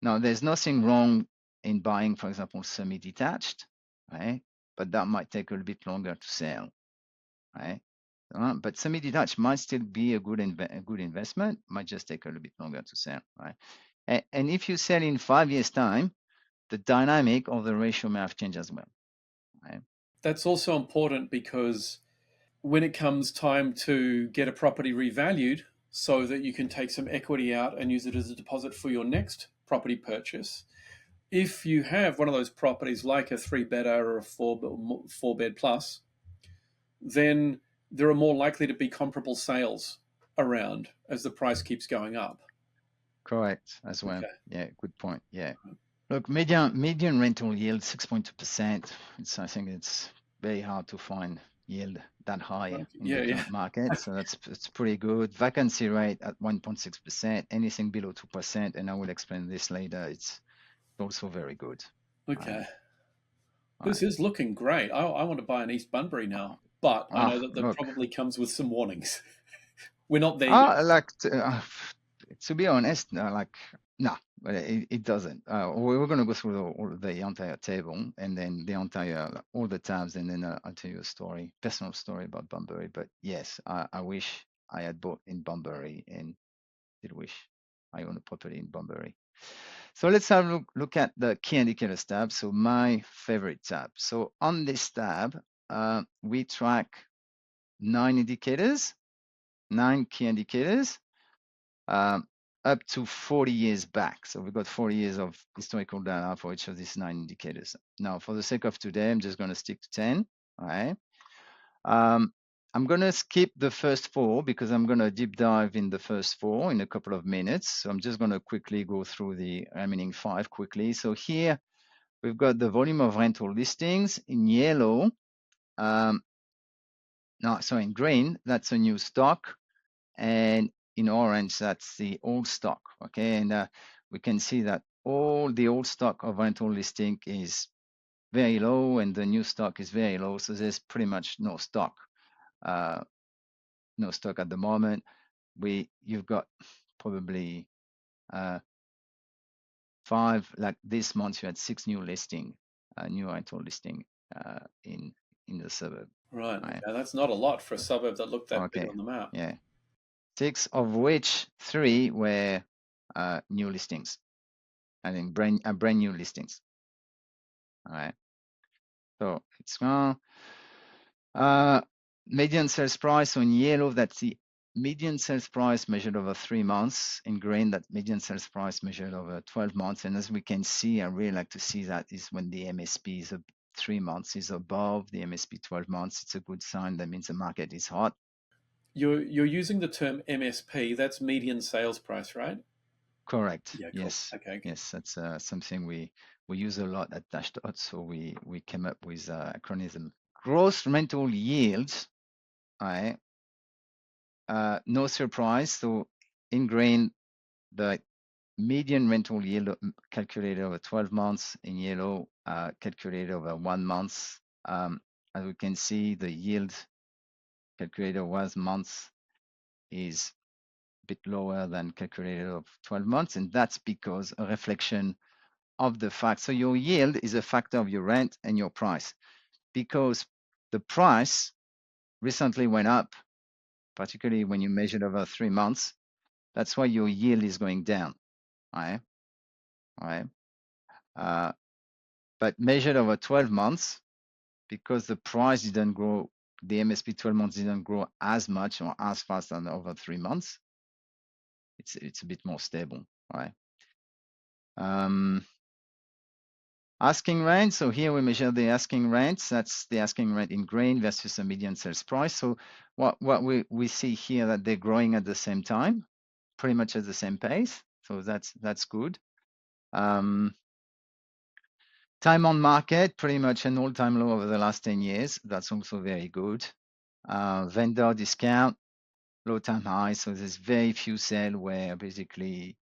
[SPEAKER 1] Now, there's nothing wrong in buying, for example, semi-detached, right? But that might take a little bit longer to sell. right? But semi-detached might still be a good investment, might just take a little bit longer to sell, right? And if you sell in 5 years' time, the dynamic of the ratio may have changed as well, right?
[SPEAKER 2] That's also important because when it comes time to get a property revalued so that you can take some equity out and use it as a deposit for your next property purchase, if you have one of those properties like a three bed or a four bed plus, then there are more likely to be comparable sales around as the price keeps going up.
[SPEAKER 1] Correct as well.
[SPEAKER 2] Okay.
[SPEAKER 1] Yeah, good point. Yeah. Look, median rental yield 6.2%. I think it's very hard to find yield that high in the
[SPEAKER 2] Yeah, yeah.
[SPEAKER 1] current market. So it's pretty good. Vacancy rate at 1.6%. Anything below 2%, and I will explain this later. It's also very good.
[SPEAKER 2] Okay.
[SPEAKER 1] All
[SPEAKER 2] This
[SPEAKER 1] right.
[SPEAKER 2] is looking great. I want to buy an East Bunbury now, but I know that that
[SPEAKER 1] Look.
[SPEAKER 2] probably comes with some warnings. We're not there yet.
[SPEAKER 1] Like to be honest, like no, but it doesn't. We're going to go through the entire table and then the entire all the tabs, and then I'll tell you a story, personal story about Bunbury. But yes, I wish I had bought in Bunbury and did wish I own a property in Bunbury. So let's have a look at the key indicators tab. So my favorite tab. So on this tab, we track 9 indicators, 9 key indicators, up to 40 years back. So we've got 40 years of historical data for each of these 9 indicators. Now, for the sake of today, I'm just going to stick to 10. All right. I'm going to skip the first 4 because I'm going to deep dive in the first 4 in a couple of minutes. So I'm just going to quickly go through the remaining 5 quickly. So here we've got the volume of rental listings in yellow. No, sorry, in green, that's a new stock. And in orange, that's the old stock. Okay. And we can see that all the old stock of rental listing is very low and the new stock is very low. So there's pretty much no stock, no stock at the moment. You've got probably 5, like this month, you had 6 new new rental listing in the suburb.
[SPEAKER 2] Right.
[SPEAKER 1] Right.
[SPEAKER 2] Okay. That's not a lot for a suburb that looked that big
[SPEAKER 1] Okay.
[SPEAKER 2] on the map.
[SPEAKER 1] Yeah. 6 of which 3 were new listings. I think brand new listings. All right. So it's median sales price. So in yellow, that's the median sales price measured over 3 months. In green, that median sales price measured over 12 months. And as we can see, I really like to see that is when the MSP is 3 months is above the MSP 12 months. It's a good sign. That means the market is hot.
[SPEAKER 2] You're using the term MSP. That's median sales price, right?
[SPEAKER 1] Correct.
[SPEAKER 2] Yeah. Cool.
[SPEAKER 1] Yes.
[SPEAKER 2] Okay.
[SPEAKER 1] Yes. That's something we use a lot at Dashdot. So we came up with acronym. Gross rental yields. All right. No surprise. So in green, the median rental yield calculated over 12 months. In yellow, calculated over 1 month. As we can see, the yield calculated over 1 month is a bit lower than calculated of 12 months, and that's because a reflection of the fact. So your yield is a factor of your rent and your price, because the price recently went up, particularly when you measured over 3 months. That's why your yield is going down. Right? Right? But measured over 12 months, because the price didn't grow, the MSP 12 months didn't grow as much or as fast as over 3 months. It's a bit more stable. Right? Asking rent. So here we measure the asking rents. That's the asking rent in green versus the median sales price. So what we see here that they're growing at the same time, pretty much at the same pace. So that's good. Time on market, pretty much an all-time low over the last 10 years. That's also very good. Vendor discount, low time high. So there's very few sales where basically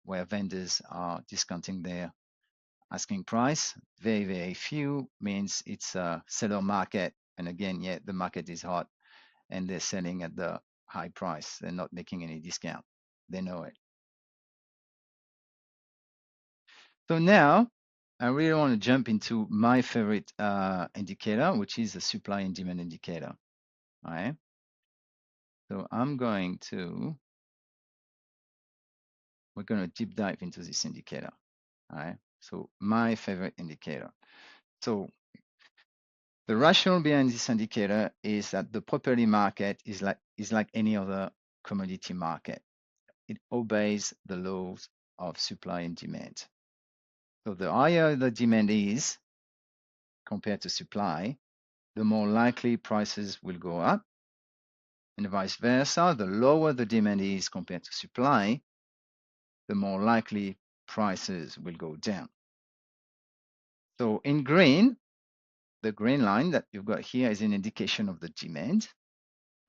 [SPEAKER 1] where vendors are discounting their asking price. Very, very few means it's a seller market. And again, yeah, the market is hot and they're selling at the high price. They're not making any discount. They know it. So now I really want to jump into my favorite indicator, which is the supply and demand indicator. All right. So we're going to deep dive into this indicator. All right. So my favorite indicator. So the rationale behind this indicator is that the property market is like any other commodity market. It obeys the laws of supply and demand. So the higher the demand is compared to supply, the more likely prices will go up, and vice versa. The lower the demand is compared to supply, the more likely prices will go down. So in green, the green line that you've got here is an indication of the demand.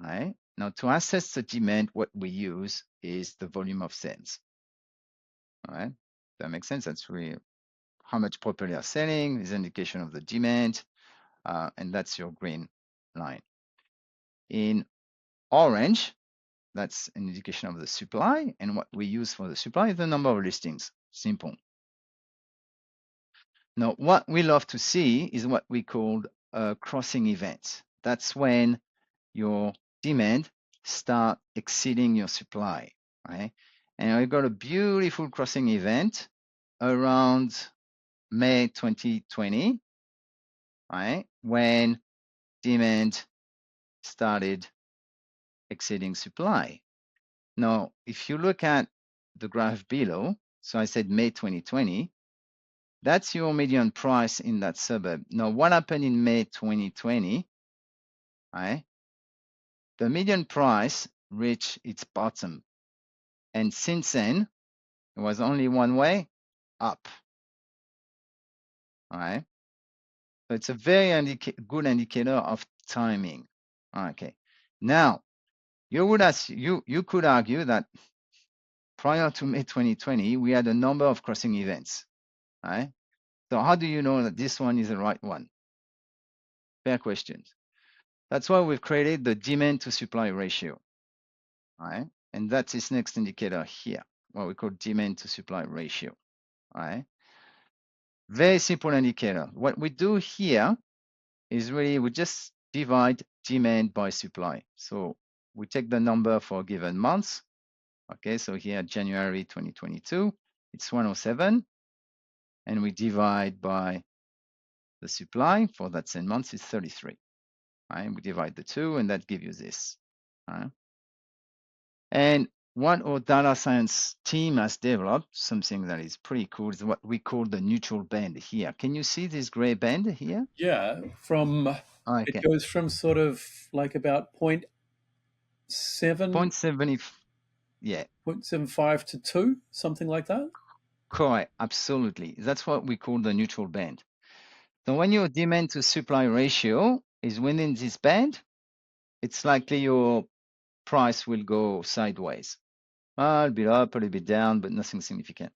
[SPEAKER 1] Right? Now, to assess the demand, what we use is the volume of sales. All right? That makes sense. That's really how much property are selling is an indication of the demand, and that's your green line. In orange, that's an indication of the supply, and what we use for the supply is the number of listings. Simple. Now, what we love to see is what we call a crossing event. That's when your demand start exceeding your supply, right? And we've got a beautiful crossing event around May 2020, right? When demand started exceeding supply. Now, if you look at the graph below, so I said May 2020, that's your median price in that suburb. Now, what happened in May 2020, right? The median price reached its bottom. And since then, it was only one way, up. All right. So it's a very good indicator of timing. Okay. Now, you could argue that prior to May 2020, we had a number of crossing events. Right? So how do you know that this one is the right one? Fair questions. That's why we've created the demand to supply ratio. Right? And that's this next indicator here, what we call demand to supply ratio. Right? Very simple indicator. What we do here is really we just divide demand by supply. So we take the number for a given month. Okay, so here January 2022, it's 107, and we divide by the supply for that same month is 33. Right? We divide the two, and that gives you this. Right? And what our data science team has developed, something that is pretty cool, is what we call the neutral band here. Can you see this gray band here?
[SPEAKER 2] Yeah, it
[SPEAKER 1] Okay.
[SPEAKER 2] goes from sort of like about
[SPEAKER 1] 0.70, yeah,
[SPEAKER 2] 0.75 to 2, something like that.
[SPEAKER 1] correct, absolutely. That's what we call the neutral band. So when your demand to supply ratio is within this band, it's likely your price will go sideways. A little bit up, a little bit down, but nothing significant.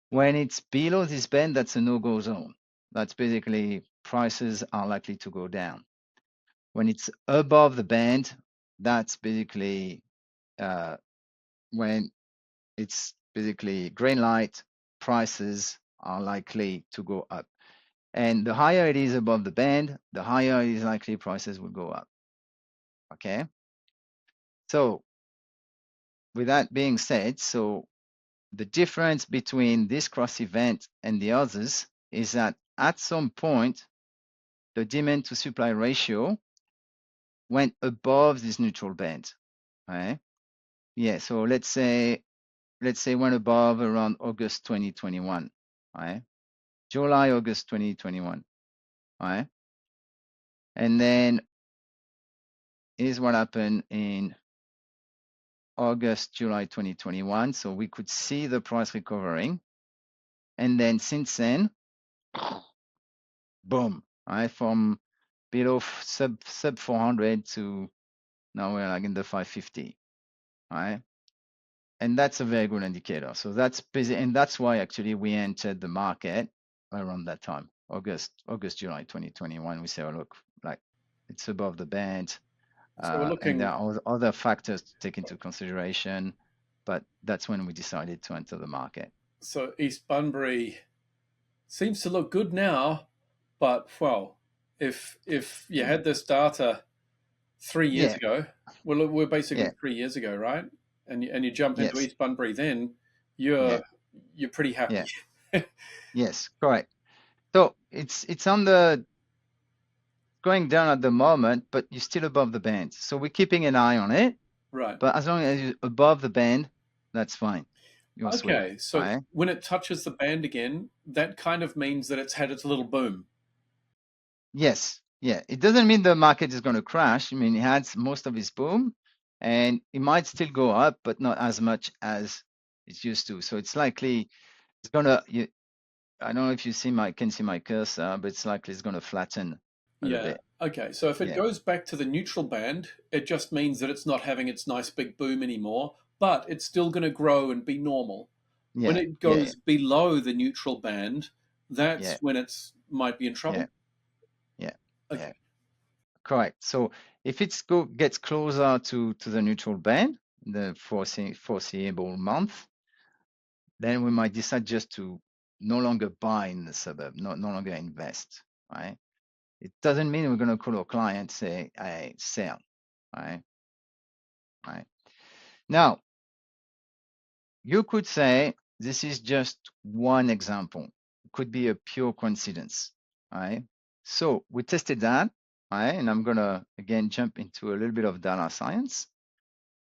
[SPEAKER 1] When it's below this band, that's a no-go zone. That's basically prices are likely to go down. When it's above the band, that's basically when it's basically green light, prices are likely to go up. And the higher it is above the band, the higher it is likely prices will go up. Okay. So with that being said, so the difference between this cross event and the others is that at some point, the demand to supply ratio went above this neutral band. Right? Yeah. So let's say went above around August 2021. Right? July, August 2021. Right? And then here's what happened in August, July 2021. So we could see the price recovering. And then since then, boom, right? From below sub 400 to now we're like in the 550, right? And that's a very good indicator. So that's busy. And that's why actually we entered the market around that time, August, July 2021. We say, oh, look, like it's above the band.
[SPEAKER 2] So we're
[SPEAKER 1] And there
[SPEAKER 2] looking.
[SPEAKER 1] are other factors to take into consideration, but that's when we decided to enter the market.
[SPEAKER 2] So East Bunbury seems to look good now, but well, if you had this data 3 years
[SPEAKER 1] Yeah,
[SPEAKER 2] ago. Well, we're basically
[SPEAKER 1] yeah,
[SPEAKER 2] 3 years ago, right? And you jump into
[SPEAKER 1] yes,
[SPEAKER 2] East Bunbury, then
[SPEAKER 1] yeah,
[SPEAKER 2] you're pretty happy.
[SPEAKER 1] yeah, yes, correct. So it's on the going down at the moment, but you're still above the band. So we're keeping an eye on it.
[SPEAKER 2] Right.
[SPEAKER 1] But as long as you're above the band, that's fine. You're sweet,
[SPEAKER 2] Okay. So
[SPEAKER 1] right?
[SPEAKER 2] when it touches the band again, that kind of means that it's had its little boom.
[SPEAKER 1] Yes, yeah. It doesn't mean the market is going to crash. I mean, it had most of its boom, and it might still go up, but not as much as it used to. So it's likely it's gonna. I don't know if you can see my cursor, but it's likely it's gonna flatten a little
[SPEAKER 2] Yeah.
[SPEAKER 1] bit.
[SPEAKER 2] Okay. So if it
[SPEAKER 1] Yeah,
[SPEAKER 2] goes back to the neutral band, it just means that it's not having its nice big boom anymore, but it's still going to grow and be normal. When
[SPEAKER 1] yeah,
[SPEAKER 2] it
[SPEAKER 1] yeah,
[SPEAKER 2] goes below the neutral band, that's
[SPEAKER 1] yeah,
[SPEAKER 2] when it's might be in
[SPEAKER 1] yeah,
[SPEAKER 2] trouble.
[SPEAKER 1] yeah, yeah.
[SPEAKER 2] Okay.
[SPEAKER 1] Correct. So if gets closer to the neutral band, the foreseeable month, then we might decide just to no longer buy in the suburb, no longer invest, right? It doesn't mean we're going to call our client, say, I sell, right? Right. Now, you could say this is just one example. It could be a pure coincidence, right? So we tested that, right? And I'm going to, again, jump into a little bit of data science,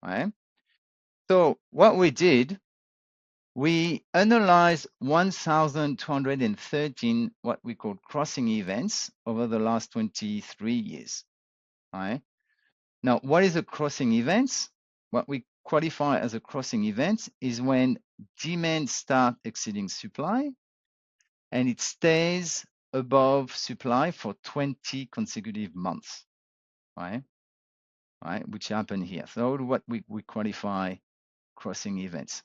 [SPEAKER 1] right? So what we did, we analyzed 1,213 what we call crossing events over the last 23 years. Right? Now, what is a crossing event? What we qualify as a crossing event is when demand starts exceeding supply and it stays above supply for 20 consecutive months, right? Right, which happened here. So what we qualify crossing events.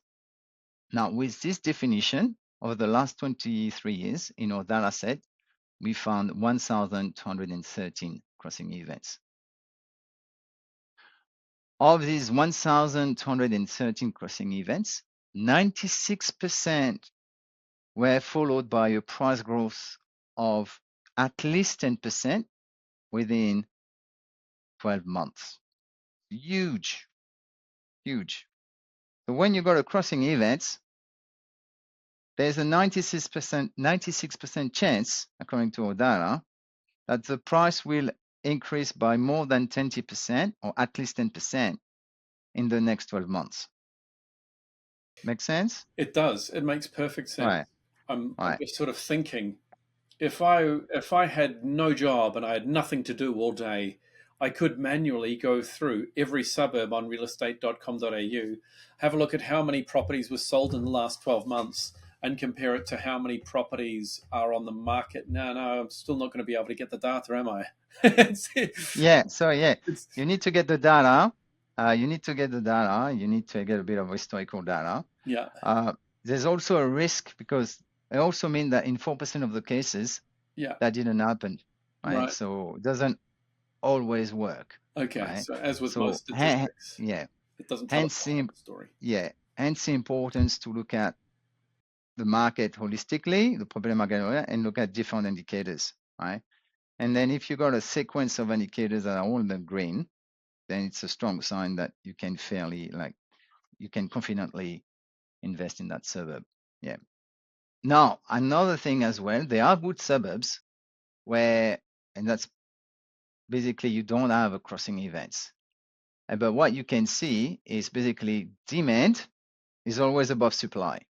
[SPEAKER 1] Now, with this definition, over the last 23 years in our data set, we found 1,213 crossing events. Of these 1,213 crossing events, 96% were followed by a price growth of at least 10% within 12 months. Huge, huge. So when you go to crossing events, there's a 96% chance, according to our data, that the price will increase by more than 20% or at least 10% in the next 12 months. Make sense?
[SPEAKER 2] It does. It makes perfect
[SPEAKER 1] All
[SPEAKER 2] sense.
[SPEAKER 1] right, all
[SPEAKER 2] I'm
[SPEAKER 1] right.
[SPEAKER 2] just sort of thinking if I had no job and I had nothing to do all day, I could manually go through every suburb on realestate.com.au, have a look at how many properties were sold in the last 12 months and compare it to how many properties are on the market. No, I'm still not going to be able to get the data, am I?
[SPEAKER 1] Yeah, so yeah,
[SPEAKER 2] it's,
[SPEAKER 1] you need to get the data. You need to get the data. You need to get a bit of historical data.
[SPEAKER 2] yeah,
[SPEAKER 1] Uh, there's also a risk because it also means that in 4% of the cases,
[SPEAKER 2] yeah,
[SPEAKER 1] that didn't happen, right?
[SPEAKER 2] right.
[SPEAKER 1] So it doesn't always work,
[SPEAKER 2] Okay,
[SPEAKER 1] right?
[SPEAKER 2] so as with most
[SPEAKER 1] So
[SPEAKER 2] statistics,
[SPEAKER 1] yeah,
[SPEAKER 2] it doesn't tell us
[SPEAKER 1] hence
[SPEAKER 2] the whole story.
[SPEAKER 1] yeah, hence the importance to look at the market holistically, the property market, and look at different indicators, right? And then if you got a sequence of indicators that are all in the green, then it's a strong sign that you can you can confidently invest in that suburb. Yeah. Now, another thing as well, there are good suburbs where, and that's basically you don't have a crossing events. But what you can see is basically demand is always above supply.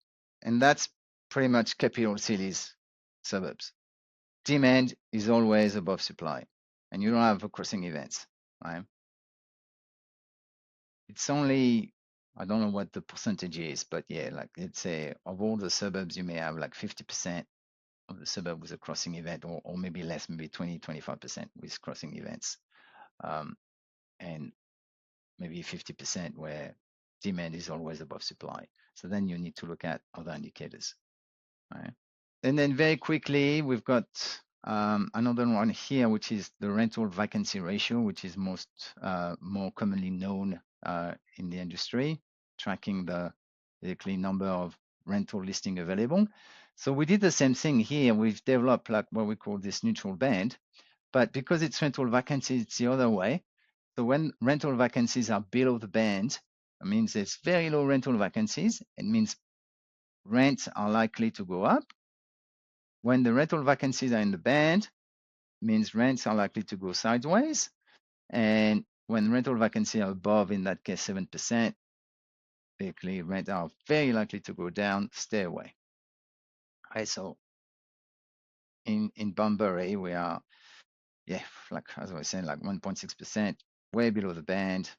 [SPEAKER 1] And that's pretty much capital cities suburbs. Demand is always above supply. And you don't have a crossing events, right? It's only, I don't know what the percentage is, but yeah, like let's say of all the suburbs, you may have like 50% of the suburb with a crossing event, or maybe less, maybe 20, 25% with crossing events. Um, and maybe 50% where demand is always above supply. So then you need to look at other indicators, right? And then very quickly, we've got another one here, which is the rental vacancy ratio, which is more commonly known in the industry, tracking the basically number of rental listing available. So we did the same thing here. We've developed like what we call this neutral band, but because it's rental vacancy, it's the other way. So when rental vacancies are below the band, it means there's very low rental vacancies. It means rents are likely to go up. When the rental vacancies are in the band, it means rents are likely to go sideways. And when rental vacancy are above, in that case, 7%, basically rents are very likely to go down, stay away. Okay, so in Bunbury, we are, like as I was saying, like 1.6%, way below the band,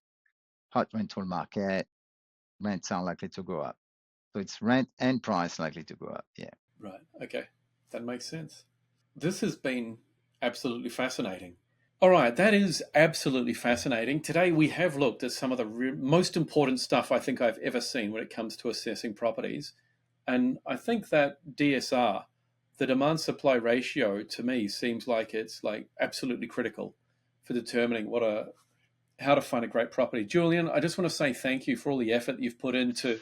[SPEAKER 1] hot rental market, rents are likely to go up. So it's rent and price likely to go up. Yeah.
[SPEAKER 2] Right. Okay. That makes sense. This has been absolutely fascinating. All right, that is absolutely fascinating. Today we have looked at some of the most important stuff I think I've ever seen when it comes to assessing properties. And I think that DSR, the demand supply ratio, to me seems like it's like absolutely critical for determining how to find a great property. Julien, I just want to say thank you for all the effort that you've put into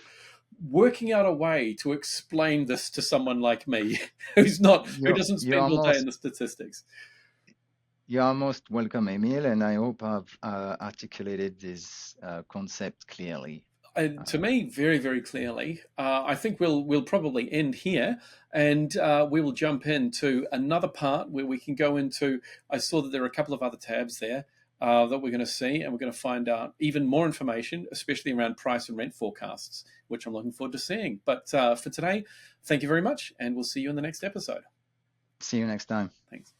[SPEAKER 2] working out a way to explain this to someone like me who
[SPEAKER 1] You're,
[SPEAKER 2] doesn't
[SPEAKER 1] you're
[SPEAKER 2] spend all day in
[SPEAKER 1] almost
[SPEAKER 2] the statistics.
[SPEAKER 1] You're most welcome, Emil, and I hope I've articulated this concept clearly.
[SPEAKER 2] To
[SPEAKER 1] Uh,
[SPEAKER 2] me, very, very clearly. I think we'll probably end here, and we will jump into another part where we can go into. I saw that there are a couple of other tabs there that we're going to see, and we're going to find out even more information, especially around price and rent forecasts, which I'm looking forward to seeing. But for today, thank you very much, and we'll see you in the next episode.
[SPEAKER 1] See you next time.
[SPEAKER 2] Thanks.